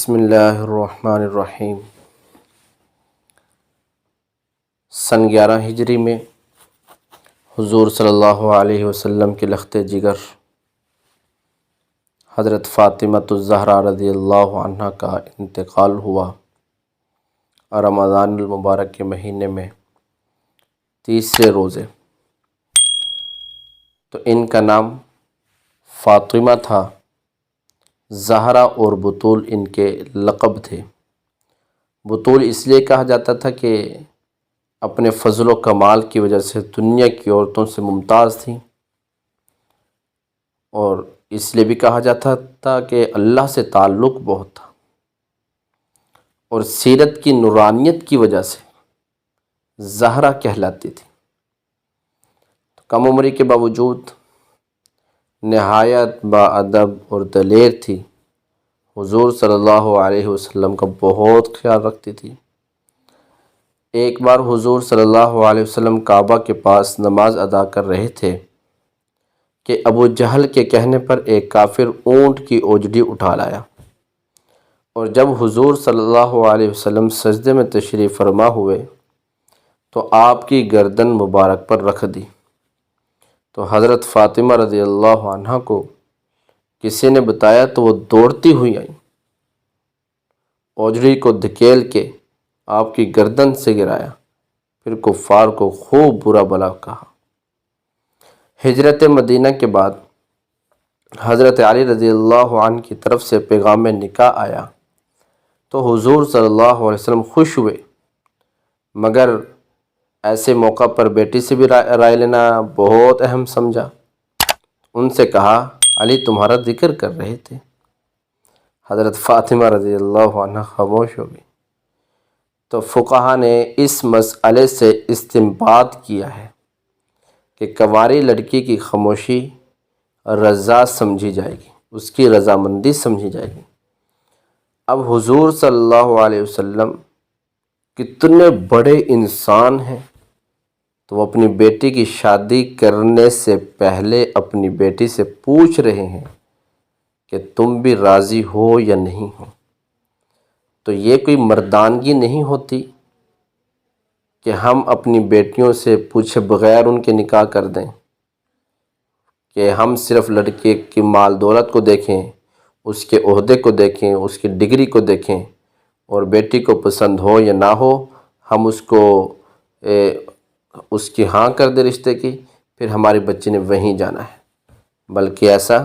بسم اللہ الرحمن الرحیم۔ سن 11 ہجری میں حضور صلی اللہ علیہ وسلم کے لخت جگر حضرت فاطمۃ الزہرا رضی اللہ عنہ کا انتقال ہوا اور رمضان المبارک کے مہینے میں 30 روزے، تو ان کا نام فاطمہ تھا، زہرا اور بطول ان کے لقب تھے۔ بطول اس لیے کہا جاتا تھا کہ اپنے فضل و کمال کی وجہ سے دنیا کی عورتوں سے ممتاز تھیں، اور اس لیے بھی کہا جاتا تھا کہ اللہ سے تعلق بہت تھا، اور سیرت کی نورانیت کی وجہ سے زہرا کہلاتی تھی۔ کم عمری کے باوجود نہایت باادب اور دلیر تھی، حضور صلی اللہ علیہ وسلم کا بہت خیال رکھتی تھی۔ ایک بار حضور صلی اللہ علیہ وسلم کعبہ کے پاس نماز ادا کر رہے تھے کہ ابو جہل کے کہنے پر ایک کافر اونٹ کی اوجڑی اٹھا لایا، اور جب حضور صلی اللہ علیہ وسلم سجدے میں تشریف فرما ہوئے تو آپ کی گردن مبارک پر رکھ دی، تو حضرت فاطمہ رضی اللہ عنہ کو کسی نے بتایا تو وہ دوڑتی ہوئی آئیں، اوجڑی کو دھکیل کے آپ کی گردن سے گرایا، پھر کفار کو خوب برا بھلا کہا۔ ہجرت مدینہ کے بعد حضرت علی رضی اللہ عنہ کی طرف سے پیغام نکاح آیا تو حضور صلی اللہ علیہ وسلم خوش ہوئے، مگر ایسے موقع پر بیٹی سے بھی رائے لینا بہت اہم سمجھا۔ ان سے کہا، علی تمہارا ذکر کر رہے تھے۔ حضرت فاطمہ رضی اللہ عنہ خاموش ہو گئی، تو فقہا نے اس مسئلے سے استنباط کیا ہے کہ کنواری لڑکی کی خاموشی رضا سمجھی جائے گی، اس کی رضامندی سمجھی جائے گی۔ اب حضور صلی اللہ علیہ وسلم کتنے بڑے انسان ہیں، تو وہ اپنی بیٹی کی شادی کرنے سے پہلے اپنی بیٹی سے پوچھ رہے ہیں کہ تم بھی راضی ہو یا نہیں ہو۔ تو یہ کوئی مردانگی نہیں ہوتی کہ ہم اپنی بیٹیوں سے پوچھے بغیر ان کے نکاح کر دیں، کہ ہم صرف لڑکے کی مال دولت کو دیکھیں، اس کے عہدے کو دیکھیں، اس کی ڈگری کو دیکھیں، اور بیٹی کو پسند ہو یا نہ ہو ہم اس کی ہاں کر دے رشتے کی، پھر ہمارے بچے نے وہیں جانا ہے، بلکہ ایسا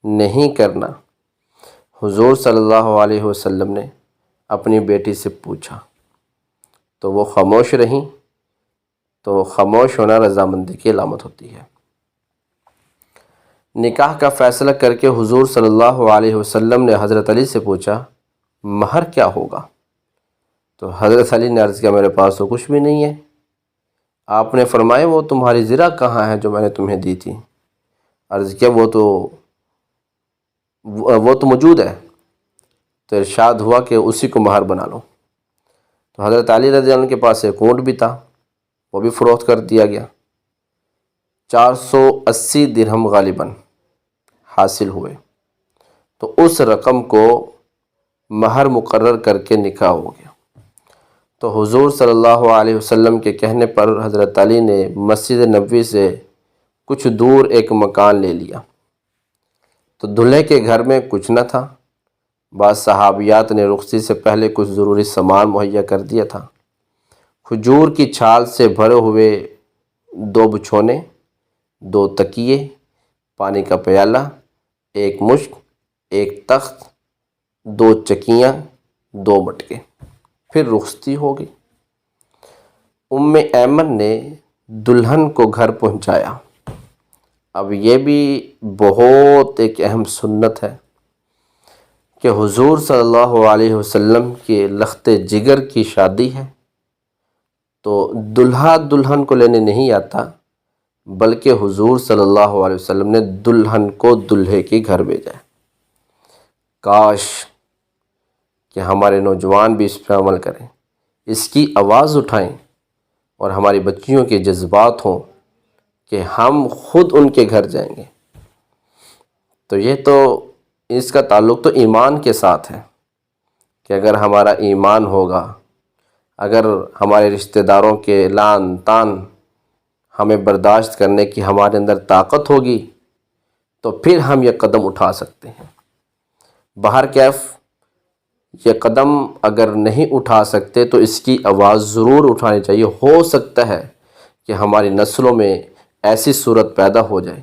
نہیں کرنا۔ حضور صلی اللہ علیہ وسلم نے اپنی بیٹی سے پوچھا تو وہ خاموش رہیں، تو خاموش ہونا رضامندی کی علامت ہوتی ہے۔ نکاح کا فیصلہ کر کے حضور صلی اللہ علیہ وسلم نے حضرت علی سے پوچھا، مہر کیا ہوگا؟ تو حضرت علی نے عرض کیا، میرے پاس تو کچھ بھی نہیں ہے۔ آپ نے فرمایا، وہ تمہاری زرہ کہاں ہے جو میں نے تمہیں دی تھی؟ عرض کیا، وہ تو موجود ہے۔ تو ارشاد ہوا کہ اسی کو مہر بنا لو۔ تو حضرت علی رضی اللہ عنہ کے پاس ایک اونٹ بھی تھا، وہ بھی فروخت کر دیا گیا۔ 480 درہم غالباً حاصل ہوئے، تو اس رقم کو مہر مقرر کر کے نکاح ہو گیا۔ تو حضور صلی اللہ علیہ وسلم کے کہنے پر حضرت علی نے مسجد نبوی سے کچھ دور ایک مکان لے لیا۔ تو دلہے کے گھر میں کچھ نہ تھا، بعض صحابیات نے رخصتی سے پہلے کچھ ضروری سامان مہیا کر دیا تھا۔ کھجور کی چھال سے بھرے ہوئے 2 بچھونے، 2 تکیے، پانی کا پیالہ، 1 مشک، 1 تخت، 2 چکیاں، 2 مٹکے، پھر رخصتی ہو گئی۔ ام ایمن نے دلہن کو گھر پہنچایا۔ اب یہ بھی بہت ایک اہم سنت ہے کہ حضور صلی اللہ علیہ وسلم کے لخت جگر کی شادی ہے تو دلہا دلہن کو لینے نہیں آتا، بلکہ حضور صلی اللہ علیہ وسلم نے دلہن کو دلہے کے گھر بھیجا ہے۔ کاش کہ ہمارے نوجوان بھی اس پہ عمل کریں، اس کی آواز اٹھائیں، اور ہماری بچیوں کے جذبات ہوں کہ ہم خود ان کے گھر جائیں گے۔ تو اس کا تعلق تو ایمان کے ساتھ ہے، کہ اگر ہمارا ایمان ہوگا، اگر ہمارے رشتہ داروں کے لعن طعن ہمیں برداشت کرنے کی ہمارے اندر طاقت ہوگی تو پھر ہم یہ قدم اٹھا سکتے ہیں۔ بہرکیف یہ قدم اگر نہیں اٹھا سکتے تو اس کی آواز ضرور اٹھانی چاہیے۔ ہو سکتا ہے کہ ہماری نسلوں میں ایسی صورت پیدا ہو جائے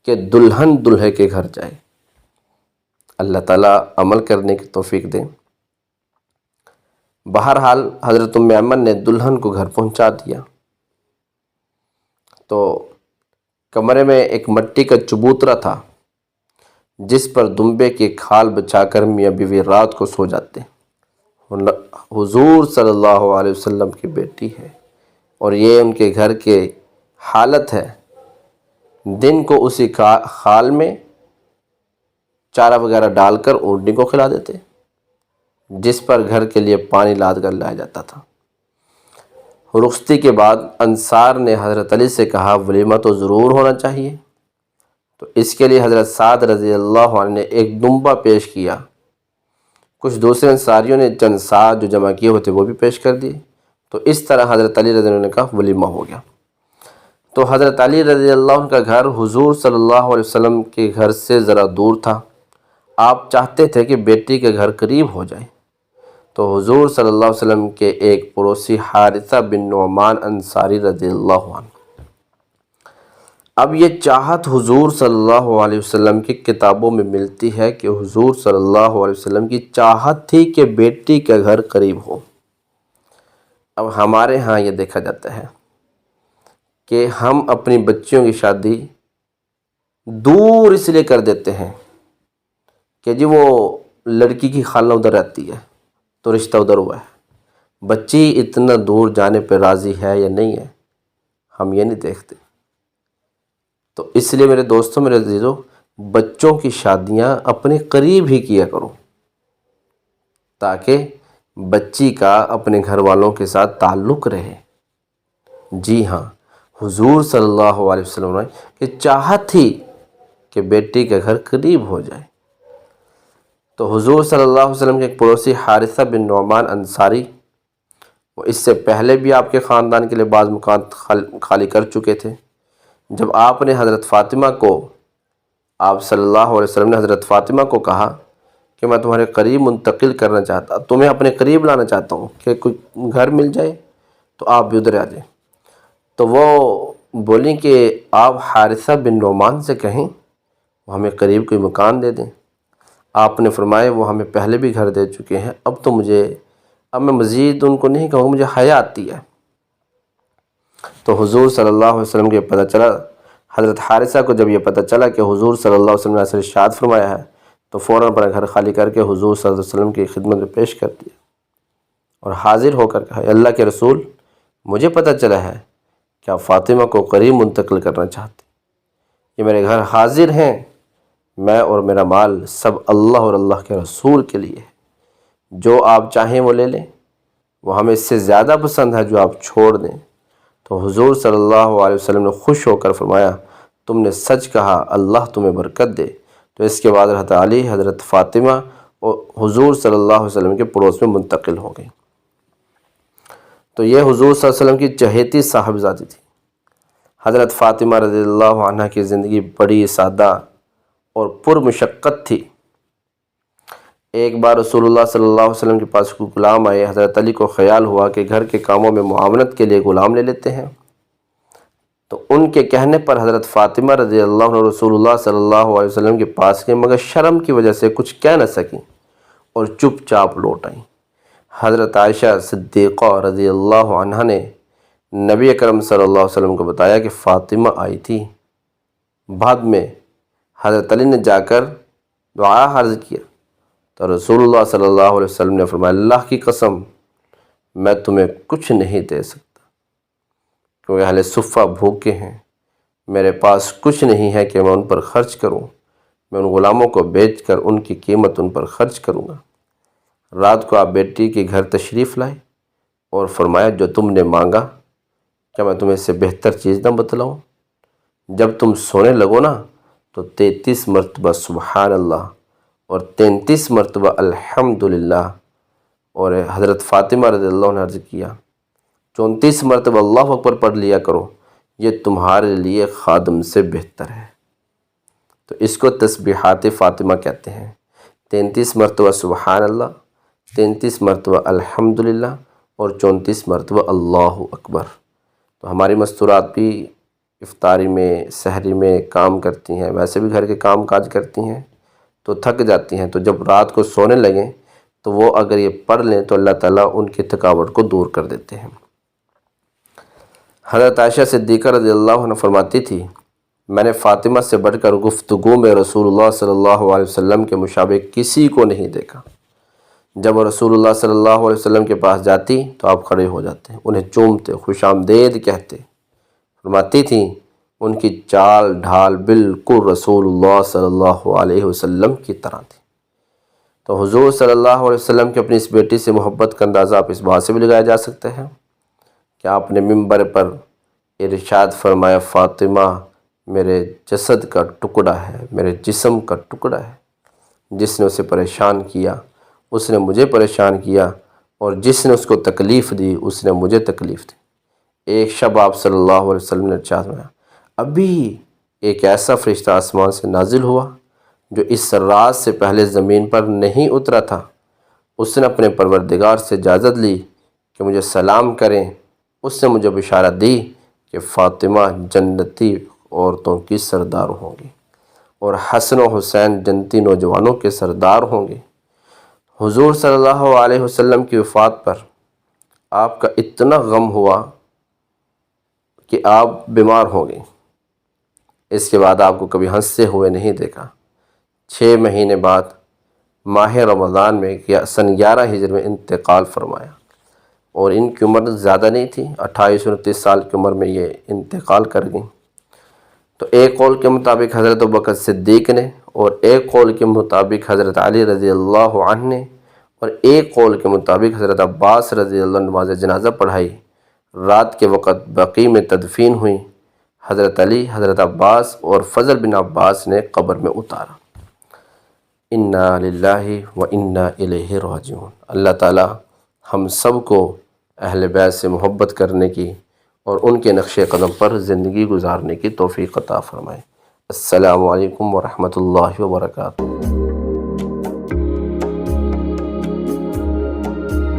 کہ دلہن دلہے کے گھر جائے۔ اللہ تعالیٰ عمل کرنے کی توفیق دیں۔ بہرحال حضرت ام ایمن نے دلہن کو گھر پہنچا دیا تو کمرے میں ایک مٹی کا چبوترا تھا جس پر دمبے کی کھال بچھا کر میاں بیوی رات کو سو جاتے۔ حضور صلی اللہ علیہ وسلم کی بیٹی ہے اور یہ ان کے گھر کی حالت ہے۔ دن کو اسی خال میں چارہ وغیرہ ڈال کر اونٹنی کو کھلا دیتے جس پر گھر کے لیے پانی لاد کر لایا جاتا تھا۔ رخصتی کے بعد انصار نے حضرت علی سے کہا ولیمہ تو ضرور ہونا چاہیے، تو اس کے لیے حضرت سعد رضی اللہ عنہ نے ایک دمبا پیش کیا۔ کچھ دوسرے انصاریوں نے چند ساعت جو جمع کیے ہوتے وہ بھی پیش کر دیے، تو اس طرح حضرت علی رضی اللہ عنہ نے کہا ولیمہ ہو گیا۔ تو حضرت علی رضی اللہ عنہ کا گھر حضور صلی اللہ علیہ وسلم کے گھر سے ذرا دور تھا۔ آپ چاہتے تھے کہ بیٹی کے گھر قریب ہو جائے، تو حضور صلی اللہ علیہ وسلم کے ایک پڑوسی حارثہ بن نعمان انصاری رضی اللہ عنہ، اب یہ چاہت حضور صلی اللہ علیہ وسلم کی کتابوں میں ملتی ہے کہ حضور صلی اللہ علیہ وسلم کی چاہت تھی کہ بیٹی کا گھر قریب ہو۔ اب ہمارے ہاں یہ دیکھا جاتا ہے کہ ہم اپنی بچیوں کی شادی دور اس لیے کر دیتے ہیں کہ جی وہ لڑکی کی خالہ ادھر رہتی ہے تو رشتہ ادھر ہوا ہے، بچی اتنا دور جانے پہ راضی ہے یا نہیں ہے، ہم یہ نہیں دیکھتے۔ تو اس لیے میرے دوستوں، میرے عزیزوں، بچوں کی شادیاں اپنے قریب ہی کیا کرو تاکہ بچی کا اپنے گھر والوں کے ساتھ تعلق رہے۔ جی ہاں، حضور صلی اللہ علیہ وسلم نے کہ چاہت تھی کہ بیٹی کا گھر قریب ہو جائے، تو حضور صلی اللہ علیہ وسلم کے ایک پڑوسی حارثہ بن نعمان انصاری، وہ اس سے پہلے بھی آپ کے خاندان کے لیے بعض مکان خالی کر چکے تھے۔ جب آپ نے حضرت فاطمہ کو، آپ صلی اللہ علیہ وسلم نے حضرت فاطمہ کو کہا کہ میں تمہارے قریب منتقل کرنا چاہتا، تمہیں اپنے قریب لانا چاہتا ہوں کہ کوئی گھر مل جائے تو آپ بھی ادھر آ جائیں، تو وہ بولیں کہ آپ حارثہ بن نعمان سے کہیں وہ ہمیں قریب کوئی مکان دے دیں۔ آپ نے فرمایا وہ ہمیں پہلے بھی گھر دے چکے ہیں، اب میں مزید ان کو نہیں کہوں، مجھے حیا آتی ہے۔ تو حضور صلی اللہ علیہ وسلم کو پتہ چلا، حضرت حارثہ کو جب یہ پتہ چلا کہ حضور صلی اللہ علیہ وسلم نے ایسے ارشاد فرمایا ہے، تو فوراً اپنا گھر خالی کر کے حضور صلی اللہ علیہ وسلم کی خدمت میں پیش کر دیا اور حاضر ہو کر کہا اللہ کے رسول، مجھے پتہ چلا ہے کہ آپ فاطمہ کو قریب منتقل کرنا چاہتے، یہ میرے گھر حاضر ہیں، میں اور میرا مال سب اللہ اور اللہ کے رسول کے لیے ہے، جو آپ چاہیں وہ لے لیں، وہ ہمیں اس سے زیادہ پسند ہے جو آپ چھوڑ دیں۔ تو حضور صلی اللہ علیہ وسلم نے خوش ہو کر فرمایا تم نے سچ کہا، اللہ تمہیں برکت دے۔ تو اس کے بعد حضرت علی، حضرت فاطمہ اور حضور صلی اللہ علیہ وسلم کے پڑوس میں منتقل ہو گئی۔ تو یہ حضور صلی اللہ علیہ وسلم کی چہیتی صاحبزادی تھی۔ حضرت فاطمہ رضی اللہ عنہ کی زندگی بڑی سادہ اور پر مشقت تھی۔ ایک بار رسول اللہ صلی اللہ علیہ وسلم کے پاس کوئی غلام آئے، حضرت علی کو خیال ہوا کہ گھر کے کاموں میں معاونت کے لیے غلام لے لیتے ہیں، تو ان کے کہنے پر حضرت فاطمہ رضی اللہ عنہ رسول اللہ صلی اللہ علیہ وسلم کے پاس گئیں، مگر شرم کی وجہ سے کچھ کہہ نہ سکیں اور چپ چاپ لوٹ آئیں۔ حضرت عائشہ صدیقہ رضی اللہ عنہ نے نبی اکرم صلی اللہ علیہ وسلم کو بتایا کہ فاطمہ آئی تھی۔ بعد میں حضرت علی نے جا کر دعا عرض کیا تو رسول اللہ صلی اللہ علیہ وسلم نے فرمایا اللہ کی قسم میں تمہیں کچھ نہیں دے سکتا، کیونکہ اہل صفہ بھوکے ہیں، میرے پاس کچھ نہیں ہے کہ میں ان پر خرچ کروں، میں ان غلاموں کو بیچ کر ان کی قیمت ان پر خرچ کروں گا۔ رات کو آپ بیٹی کے گھر تشریف لائے اور فرمایا جو تم نے مانگا کیا میں تمہیں اس سے بہتر چیز نہ بتلاؤں؟ جب تم سونے لگو نا تو 33 مرتبہ سبحان اللہ اور 33 مرتبہ الحمدللہ اور حضرت فاطمہ رضی اللہ عنہ نے عرض کیا 34 مرتبہ اللہ اکبر پڑھ لیا کرو، یہ تمہارے لیے خادم سے بہتر ہے۔ تو اس کو تسبیحات فاطمہ کہتے ہیں۔ 33 مرتبہ سبحان اللہ، 33 مرتبہ الحمدللہ اور 34 مرتبہ اللہ اکبر۔ تو ہماری مستورات بھی افطاری میں، سحری میں کام کرتی ہیں، ویسے بھی گھر کے کام کاج کرتی ہیں تو تھک جاتی ہیں، تو جب رات کو سونے لگیں تو وہ اگر یہ پڑھ لیں تو اللہ تعالیٰ ان کی تھکاوٹ کو دور کر دیتے ہیں۔ حضرت عائشہ صدیقہ رضی اللہ عنہ فرماتی تھی میں نے فاطمہ سے بڑھ کر گفتگو میں رسول اللہ صلی اللہ علیہ وسلم کے مشابہ کسی کو نہیں دیکھا۔ جب وہ رسول اللہ صلی اللہ علیہ وسلم کے پاس جاتی تو آپ کھڑے ہو جاتے، انہیں چومتے، خوش آمدید کہتے۔ فرماتی تھیں ان کی چال ڈھال بالکل رسول اللہ صلی اللہ علیہ وسلم کی طرح تھی۔ تو حضور صلی اللہ علیہ وسلم کی اپنی اس بیٹی سے محبت کا اندازہ آپ اس بات سے بھی لگایا جا سکتے ہیں کہ آپ نے ممبر پر ارشاد فرمایا فاطمہ میرے جسد کا ٹکڑا ہے، میرے جسم کا ٹکڑا ہے، جس نے اسے پریشان کیا اس نے مجھے پریشان کیا، اور جس نے اس کو تکلیف دی اس نے مجھے تکلیف دی۔ ایک شب آپ صلی اللہ علیہ وسلم نے ارشاد فرمایا ابھی ایک ایسا فرشتہ آسمان سے نازل ہوا جو اس رات سے پہلے زمین پر نہیں اترا تھا، اس نے اپنے پروردگار سے اجازت لی کہ مجھے سلام کریں۔ اس نے مجھے بشارت دی کہ فاطمہ جنتی عورتوں کی سردار ہوں گی اور حسن و حسین جنتی نوجوانوں کے سردار ہوں گے۔ حضور صلی اللہ علیہ وسلم کی وفات پر آپ کا اتنا غم ہوا کہ آپ بیمار ہو گئے۔ اس کے بعد آپ کو کبھی ہنستے ہوئے نہیں دیکھا۔ 6 مہینے بعد ماہ رمضان میں سن 11 ہجری میں انتقال فرمایا، اور ان کی عمر زیادہ نہیں تھی، 28-29 سال کی عمر میں یہ انتقال کر گئیں۔ تو ایک قول کے مطابق حضرت ابوبکر صدیق نے، اور ایک قول کے مطابق حضرت علی رضی اللہ عنہ نے، اور ایک قول کے مطابق حضرت عباس رضی اللہ عنہ نماز جنازہ پڑھائی۔ رات کے وقت بقیع میں تدفین ہوئی۔ حضرت علی، حضرت عباس اور فضل بن عباس نے قبر میں اتارا۔ انا للہ و انا الیہ راجعون۔ اللہ تعالی ہم سب کو اہل بیت سے محبت کرنے کی اور ان کے نقش قدم پر زندگی گزارنے کی توفیق عطا فرمائے۔ السلام علیکم ورحمۃ اللہ وبرکاتہ۔